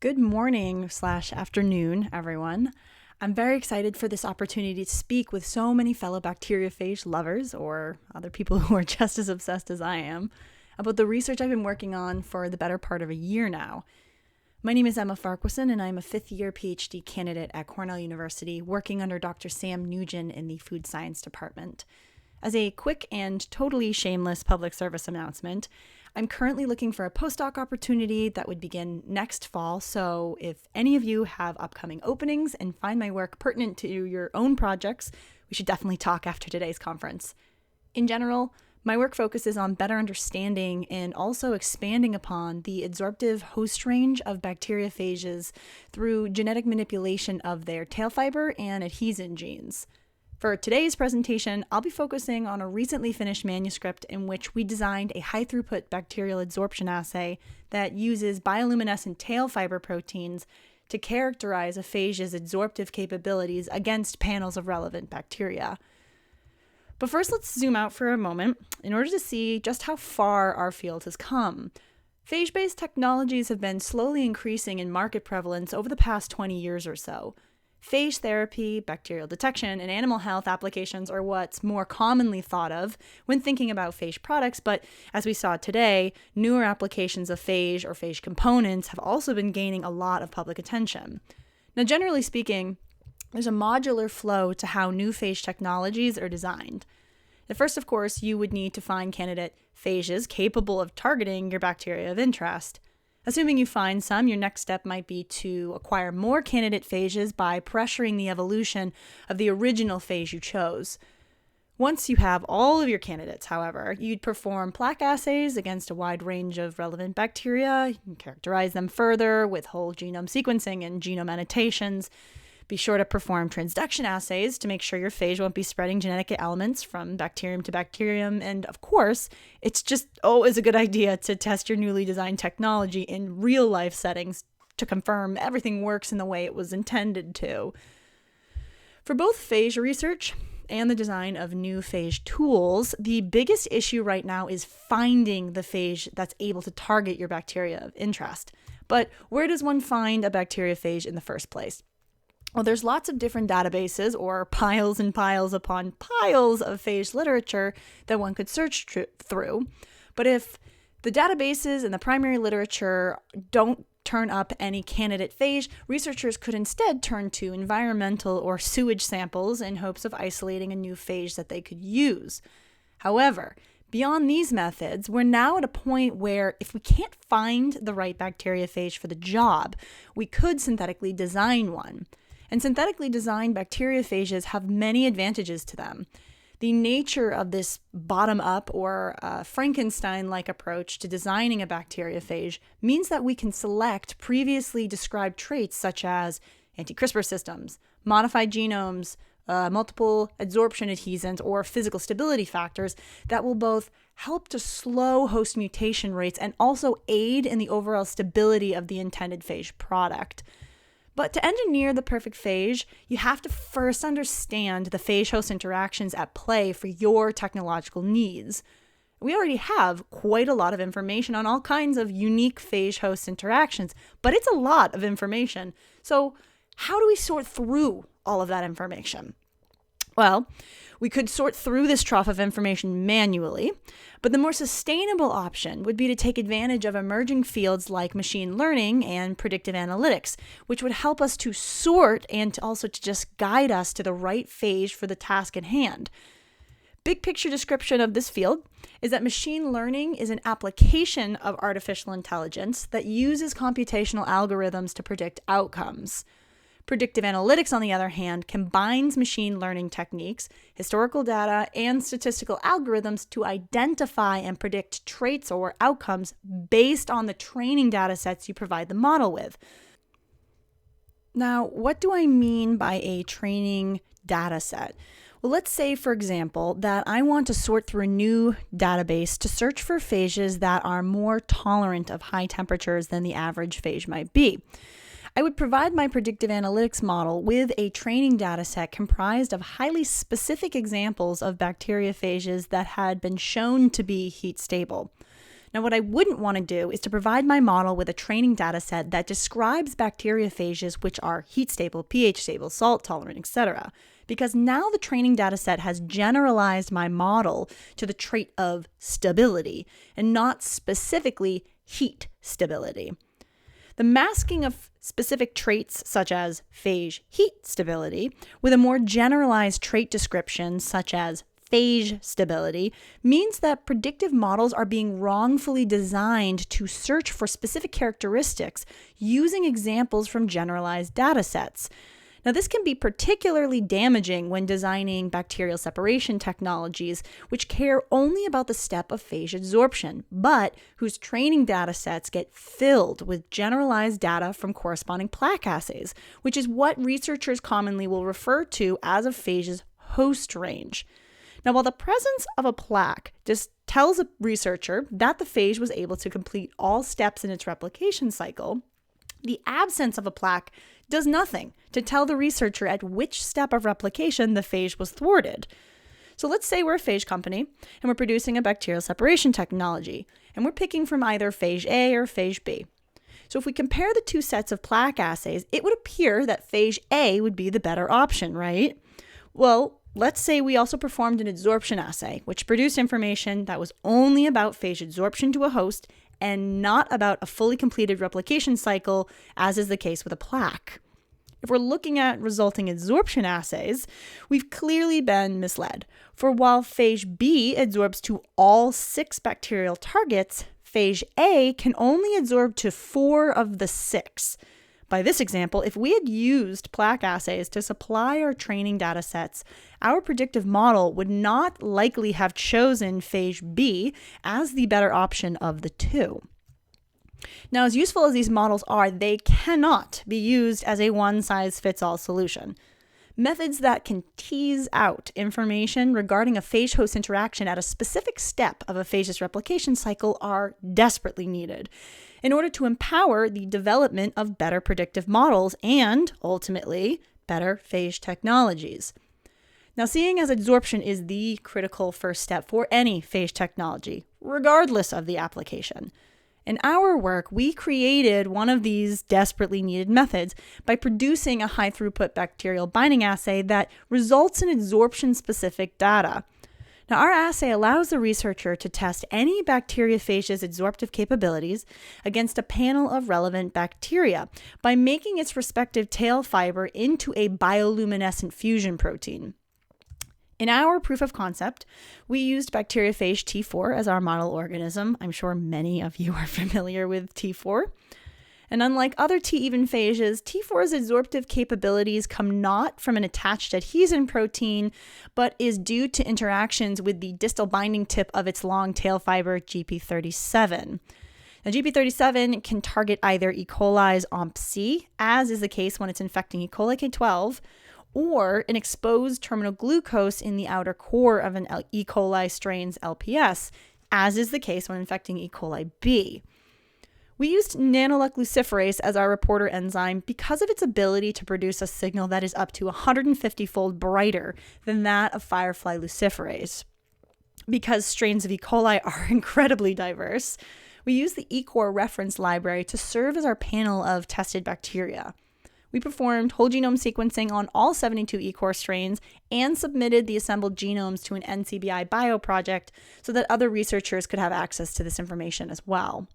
Good morning/afternoon, everyone. I'm very excited for this opportunity to speak with so many fellow bacteriophage lovers, or other people who are just as obsessed as I am, about the research I've been working on for the better part of a year now. My name is Emma Farquharson, and I'm a fifth-year Ph.D. candidate at Cornell University, working under Dr. Sam Nugent in the Food Science Department. As a quick and totally shameless public service announcement, I'm currently looking for a postdoc opportunity that would begin next fall, so if any of you have upcoming openings and find my work pertinent to your own projects, we should definitely talk after today's conference. In general, my work focuses on better understanding and also expanding upon the adsorptive host range of bacteriophages through genetic manipulation of their tail fiber and adhesin genes. For today's presentation, I'll be focusing on a recently finished manuscript in which we designed a high-throughput bacterial adsorption assay that uses bioluminescent tail fiber proteins to characterize a phage's adsorptive capabilities against panels of relevant bacteria. But first, let's zoom out for a moment in order to see just how far our field has come. Phage-based technologies have been slowly increasing in market prevalence over the past 20 years or so. Phage therapy, bacterial detection, and animal health applications are what's more commonly thought of when thinking about phage products, but as we saw today, newer applications of phage or phage components have also been gaining a lot of public attention. Now, generally speaking, there's a modular flow to how new phage technologies are designed. At first, of course, you would need to find candidate phages capable of targeting your bacteria of interest. Assuming you find some, your next step might be to acquire more candidate phages by pressuring the evolution of the original phage you chose. Once you have all of your candidates, however, you'd perform plaque assays against a wide range of relevant bacteria. You can characterize them further with whole genome sequencing and genome annotations. Be sure to perform transduction assays to make sure your phage won't be spreading genetic elements from bacterium to bacterium. And of course, it's just always a good idea to test your newly designed technology in real life settings to confirm everything works in the way it was intended to. For both phage research and the design of new phage tools, the biggest issue right now is finding the phage that's able to target your bacteria of interest. But where does one find a bacteriophage in the first place? Well, there's lots of different databases, or piles and piles upon piles of phage literature that one could search through. But if the databases and the primary literature don't turn up any candidate phage, researchers could instead turn to environmental or sewage samples in hopes of isolating a new phage that they could use. However, beyond these methods, we're now at a point where if we can't find the right bacteriophage for the job, we could synthetically design one. And synthetically designed bacteriophages have many advantages to them. The nature of this bottom-up or Frankenstein-like approach to designing a bacteriophage means that we can select previously described traits such as anti-CRISPR systems, modified genomes, multiple adsorption adhesins, or physical stability factors that will both help to slow host mutation rates and also aid in the overall stability of the intended phage product. But to engineer the perfect phage, you have to first understand the phage-host interactions at play for your technological needs. We already have quite a lot of information on all kinds of unique phage-host interactions, but it's a lot of information. So how do we sort through all of that information? Well, we could sort through this trough of information manually, but the more sustainable option would be to take advantage of emerging fields like machine learning and predictive analytics, which would help us to sort and also to just guide us to the right phage for the task at hand. Big picture description of this field is that machine learning is an application of artificial intelligence that uses computational algorithms to predict outcomes. Predictive analytics, on the other hand, combines machine learning techniques, historical data, and statistical algorithms to identify and predict traits or outcomes based on the training data sets you provide the model with. Now, what do I mean by a training data set? Well, let's say, for example, that I want to sort through a new database to search for phages that are more tolerant of high temperatures than the average phage might be. I would provide my predictive analytics model with a training data set comprised of highly specific examples of bacteriophages that had been shown to be heat stable. Now, what I wouldn't want to do is to provide my model with a training data set that describes bacteriophages which are heat stable, pH stable, salt tolerant, etc., because now the training data set has generalized my model to the trait of stability and not specifically heat stability. The masking of specific traits such as phage heat stability with a more generalized trait description such as phage stability means that predictive models are being wrongfully designed to search for specific characteristics using examples from generalized data sets. Now, this can be particularly damaging when designing bacterial separation technologies, which care only about the step of phage adsorption, but whose training data sets get filled with generalized data from corresponding plaque assays, which is what researchers commonly will refer to as a phage's host range. Now, while the presence of a plaque just tells a researcher that the phage was able to complete all steps in its replication cycle, the absence of a plaque does nothing to tell the researcher at which step of replication the phage was thwarted. So let's say we're a phage company and we're producing a bacterial separation technology, and we're picking from either phage A or phage B. So if we compare the two sets of plaque assays, it would appear that phage A would be the better option, right? Well, let's say we also performed an adsorption assay, which produced information that was only about phage adsorption to a host and not about a fully completed replication cycle, as is the case with a plaque. If we're looking at resulting adsorption assays, we've clearly been misled. For while phage B adsorbs to all 6 bacterial targets, phage A can only adsorb to 4 of the 6. By this example, if we had used plaque assays to supply our training data sets, our predictive model would not likely have chosen phage B as the better option of the two. Now, as useful as these models are, they cannot be used as a one-size-fits-all solution. Methods that can tease out information regarding a phage-host interaction at a specific step of a phage's replication cycle are desperately needed in order to empower the development of better predictive models and, ultimately, better phage technologies. Now, seeing as adsorption is the critical first step for any phage technology, regardless of the application, in our work, we created one of these desperately needed methods by producing a high-throughput bacterial binding assay that results in adsorption-specific data. Now, our assay allows the researcher to test any bacteriophage's adsorptive capabilities against a panel of relevant bacteria by making its respective tail fiber into a bioluminescent fusion protein. In our proof of concept, we used bacteriophage T4 as our model organism. I'm sure many of you are familiar with T4. And unlike other T-even phages, T4's adsorptive capabilities come not from an attached adhesin protein, but is due to interactions with the distal binding tip of its long tail fiber, GP37. Now, GP37 can target either E. coli's OMP-C, as is the case when it's infecting E. coli K12, or an exposed terminal glucose in the outer core of an E. coli strain's LPS, as is the case when infecting E. coli B. We used nanoluc luciferase as our reporter enzyme because of its ability to produce a signal that is up to 150-fold brighter than that of firefly luciferase. Because strains of E. coli are incredibly diverse, we use the eCore reference library to serve as our panel of tested bacteria. We performed whole genome sequencing on all 72 eCore strains and submitted the assembled genomes to an NCBI bio project so that other researchers could have access to this information as well.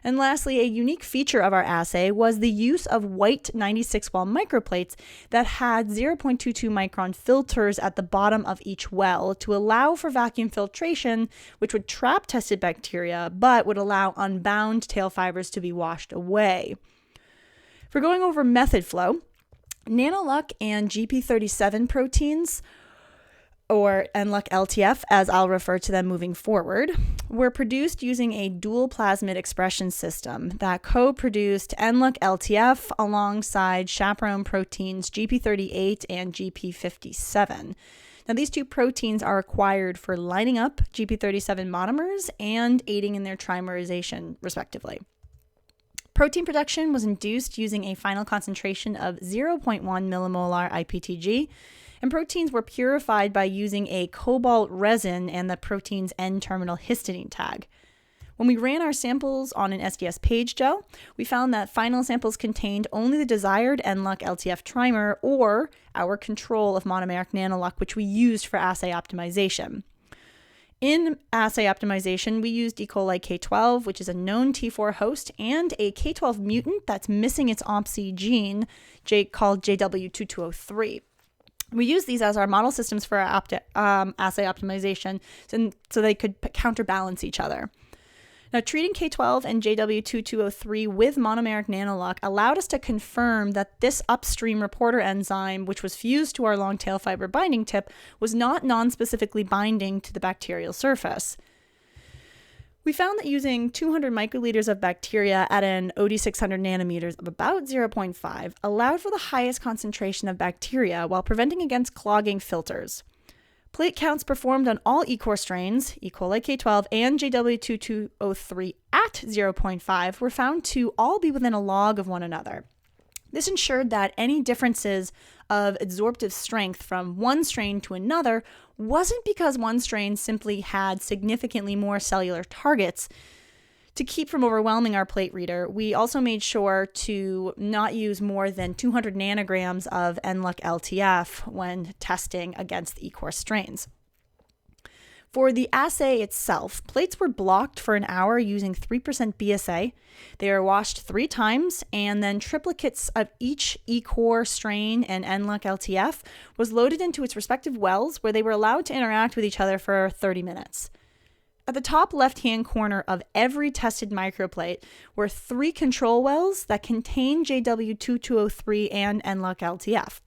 And lastly, a unique feature of our assay was the use of white 96-well microplates that had 0.22 micron filters at the bottom of each well to allow for vacuum filtration, which would trap tested bacteria but would allow unbound tail fibers to be washed away. For going over method flow, nanoluc and GP37 proteins, or NLUC LTF, as I'll refer to them moving forward, were produced using a dual plasmid expression system that co-produced NLUC LTF alongside chaperone proteins GP38 and GP57. Now, these two proteins are required for lining up GP37 monomers and aiding in their trimerization, respectively. Protein production was induced using a final concentration of 0.1 millimolar IPTG, and proteins were purified by using a cobalt resin and the protein's N-terminal histidine tag. When we ran our samples on an SDS Phage gel, we found that final samples contained only the desired NLUC LTF trimer or our control of monomeric nanoluck, which we used for assay optimization. In assay optimization, we used E. coli K12, which is a known T4 host, and a K12 mutant that's missing its OMP-C gene called JW2203. We use these as our model systems for our assay optimization so they could counterbalance each other. Now, treating K12 and JW2203 with monomeric nanoluck allowed us to confirm that this upstream reporter enzyme, which was fused to our long tail fiber binding tip, was not non-specifically binding to the bacterial surface. We found that using 200 microliters of bacteria at an OD 600 nanometers of about 0.5 allowed for the highest concentration of bacteria while preventing against clogging filters. Plate counts performed on all E-core strains, E. coli K12 and JW2203 at 0.5, were found to all be within a log of one another. This ensured that any differences of adsorptive strength from one strain to another wasn't because one strain simply had significantly more cellular targets. To keep from overwhelming our plate reader, we also made sure to not use more than 200 nanograms of NLUC LTF when testing against the E-core strains. For the assay itself, plates were blocked for an hour using 3% BSA. They were washed 3 times, and then triplicates of each E-core strain and NLUC LTF was loaded into its respective wells where they were allowed to interact with each other for 30 minutes. At the top left-hand corner of every tested microplate were 3 control wells that contain JW2203 and NLUC LTF.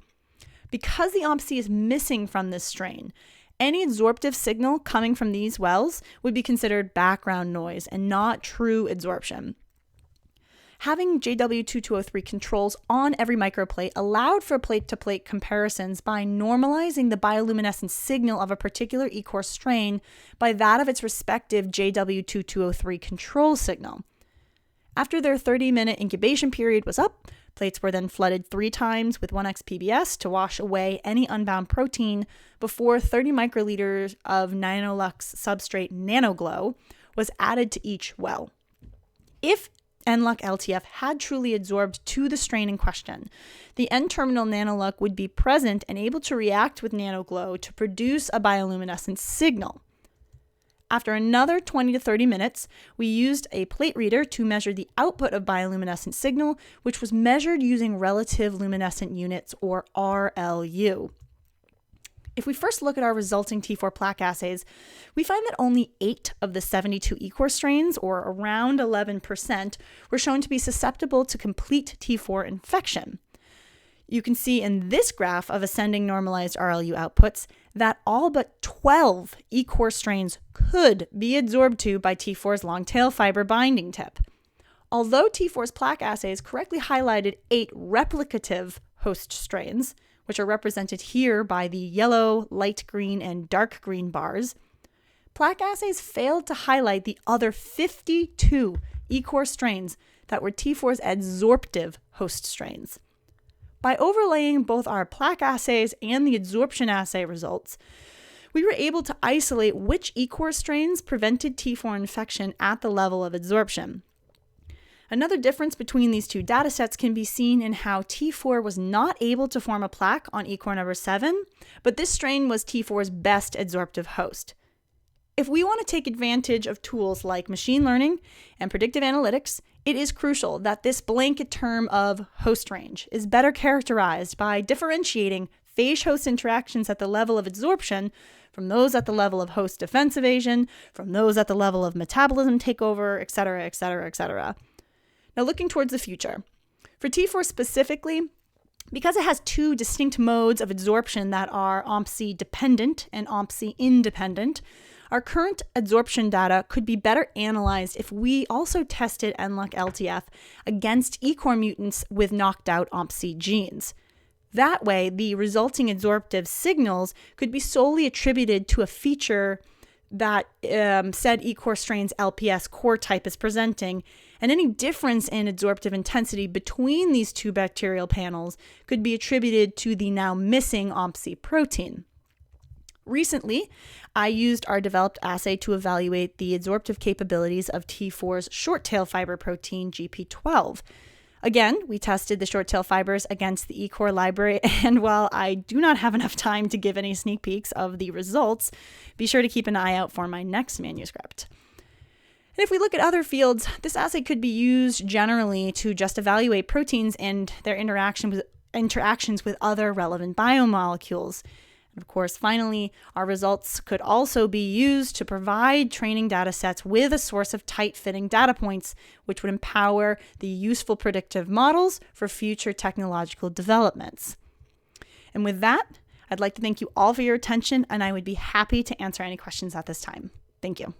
Because the OMP-C is missing from this strain, any adsorptive signal coming from these wells would be considered background noise and not true adsorption. Having JW2203 controls on every microplate allowed for plate-to-plate comparisons by normalizing the bioluminescence signal of a particular E-core strain by that of its respective JW2203 control signal. After their 30-minute incubation period was up, plates were then flooded 3 times with 1x PBS to wash away any unbound protein before 30 microliters of Nanolux substrate NanoGlow was added to each well. If NLUC LTF had truly adsorbed to the strain in question, the N-terminal nanoluck would be present and able to react with NanoGlow to produce a bioluminescence signal. After another 20 to 30 minutes, we used a plate reader to measure the output of bioluminescent signal, which was measured using relative luminescent units, or RLU. If we first look at our resulting T4 plaque assays, we find that only 8 of the 72 E-core strains, or around 11%, were shown to be susceptible to complete T4 infection. You can see in this graph of ascending normalized RLU outputs that all but 12 E-core strains could be adsorbed to by T4's long tail fiber binding tip. Although T4's plaque assays correctly highlighted 8 replicative host strains, which are represented here by the yellow, light green, and dark green bars, plaque assays failed to highlight the other 52 E-core strains that were T4's adsorptive host strains. By overlaying both our plaque assays and the adsorption assay results, we were able to isolate which E-core strains prevented T4 infection at the level of adsorption. Another difference between these two datasets can be seen in how T4 was not able to form a plaque on E-core number 7, but this strain was T4's best adsorptive host. If we want to take advantage of tools like machine learning and predictive analytics, it is crucial that this blanket term of host range is better characterized by differentiating phage-host interactions at the level of adsorption from those at the level of host defense evasion, from those at the level of metabolism takeover, etc., etc., etc. Now, looking towards the future, for T4 specifically, because it has 2 distinct modes of adsorption that are OMP-C dependent and OMP-C independent, our current adsorption data could be better analyzed if we also tested NLUC LTF against E-core mutants with knocked out OMP-C genes. That way, the resulting adsorptive signals could be solely attributed to a feature that said E-core strain's LPS core type is presenting, and any difference in adsorptive intensity between these 2 bacterial panels could be attributed to the now missing OMP-C protein. Recently, I used our developed assay to evaluate the adsorptive capabilities of T4's short tail fiber protein GP12. Again, we tested the short tail fibers against the eCore library, and while I do not have enough time to give any sneak peeks of the results, be sure to keep an eye out for my next manuscript. And if we look at other fields, this assay could be used generally to just evaluate proteins and their interactions with other relevant biomolecules. And of course, finally, our results could also be used to provide training data sets with a source of tight-fitting data points, which would empower the useful predictive models for future technological developments. And with that, I'd like to thank you all for your attention, and I would be happy to answer any questions at this time. Thank you.